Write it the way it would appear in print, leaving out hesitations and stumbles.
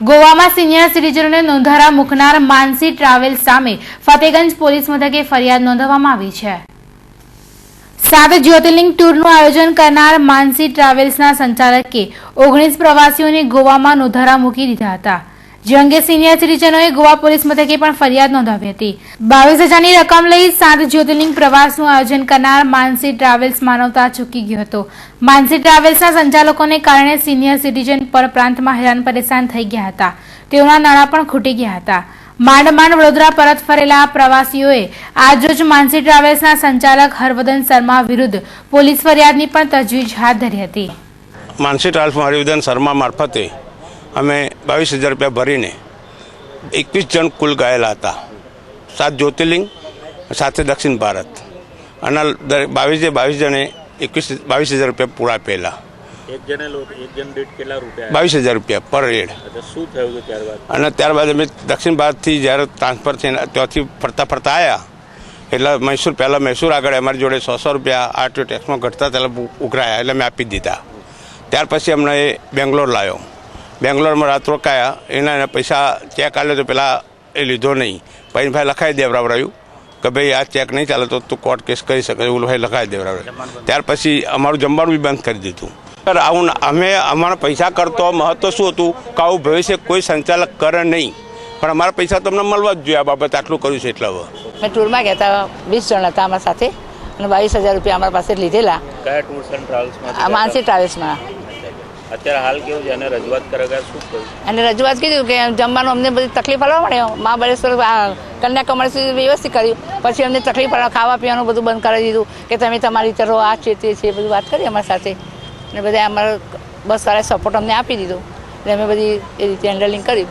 ગોવામાં સિનિયર સિટીઝનોને નોંધારા મૂકનાર માનસી ટ્રાવેલ્સ સામે ફતેગંજ પોલીસ મથકે ફરિયાદ નોંધવામાં આવી છે। 7 જ્યોતિર્લિંગ ટૂરનું આયોજન કરનાર માનસી ટ્રાવેલ્સના સંચાલકે 19 પ્રવાસીઓને ગોવામાં નોંધારા મૂકી દીધા હતા, જે અંગે સિનિયર સિટીઝનોએ ગોવા પોલીસ મથકે પણ ફરિયાદ નોંધાવી હતી। 22,000ની રકમ લઈ 7 જ્યોતિર્લિંગ પ્રવાસનું આયોજન કરનાર માનસી ટ્રાવેલ્સ માનવતા ચૂકી ગયો હતો। માનસી ટ્રાવેલ્સના સંચાલકોને કારણે સિનિયર સિટીઝન પર પ્રાંતમાં હેરાન પરેશાન થઈ ગયા હતા, તેઓના નાણાં પણ ખૂટી ગયા હતા। માંડ વડોદરા પરત ફરેલા પ્રવાસીઓએ આજરોજ માનસી ટ્રાવેલ્સના સંચાલક હરવદન શર્મા વિરુદ્ધ પોલીસ ફરિયાદની પણ તજવીજ હાથ ધરી હતી। માનસી ટ્રાવેલ્સમાં હરવદન શર્મા મારફતે અમે 22,000 રૂપિયા ભરીને 21 જણ કુલ ગયેલા હતા। 7 જ્યોતિર્લિંગ સાથે દક્ષિણ ભારત અને 22 જણે 22,000 રૂપિયા પૂરા આપેલા। એક જણ દીઠ કેટલા રૂપિયા? 22,000 રૂપિયા પર હેડ। શું થયું હતું ત્યારબાદ? અને ત્યારબાદ અમે દક્ષિણ ભારતથી જ્યારે ટ્રાન્સફર થઈને ત્યાંથી ફરતા આવ્યા એટલે મૈસૂર આગળ અમારી જોડે 100 રૂપિયા આરટીઓ ટેક્સમાં ઘટતા ત્યારે ઉઘરાયા એટલે મેં આપી દીધા। ત્યાર પછી અમને બેંગ્લોર લાવ્યો। બેંગ્લોરમાં રાત રોકાયા, એના પૈસા ચેક આવ્યો તો પેલા એ લીધો નહીં, પછી ભાઈ લખાઈ દેવરાવરાયું કે ભાઈ આ ચેક નહીં ચાલે તો તું કોર્ટ કેસ કરી શકે, એવું ભાઈ લખાઈ દેવરાવ્યું। ત્યાર પછી અમારું જમવાનું બી બંધ કરી દીધું। આવું અમે અમારા પૈસા કરતો મહત્વ શું હતું કે આવું ભવિષ્ય કોઈ સંચાલક કરે નહીં, પણ અમારા પૈસા તમને મળવા જ જોઈએ। આ બાબત આટલું કર્યું છે એટલે મેં ટૂરમાં ગયા હતા, 20 જણ હતા અમારા સાથે અને 22,000 રૂપિયા અમારા પાસે લીધેલા। કયા ટૂર્સ એન્ડ ટ્રાવેલ્સમાં? માનસી ટ્રાવેલ્સમાં। અત્યારે હાલ કેવું છે? અને રજૂઆત કરેગા શું કહ્યું? અને રજૂઆત કીધું કે જમવાનું અમને બધી તકલીફ પડવા મળે, મહાબળેશ્વર કન્યાકુમારી વ્યવસ્થિત કર્યું, પછી અમને તકલીફ પડવા ખાવા પીવાનું બધું બંધ કરી દીધું કે તમે તમારી રીતે રહો, આ છે તે છે, બધું વાત કરી અમારી સાથે અને બધા અમારા બસવાળાએ સપોર્ટ અમને આપી દીધો એટલે અમે બધી એ રીતે હેન્ડલિંગ કર્યું।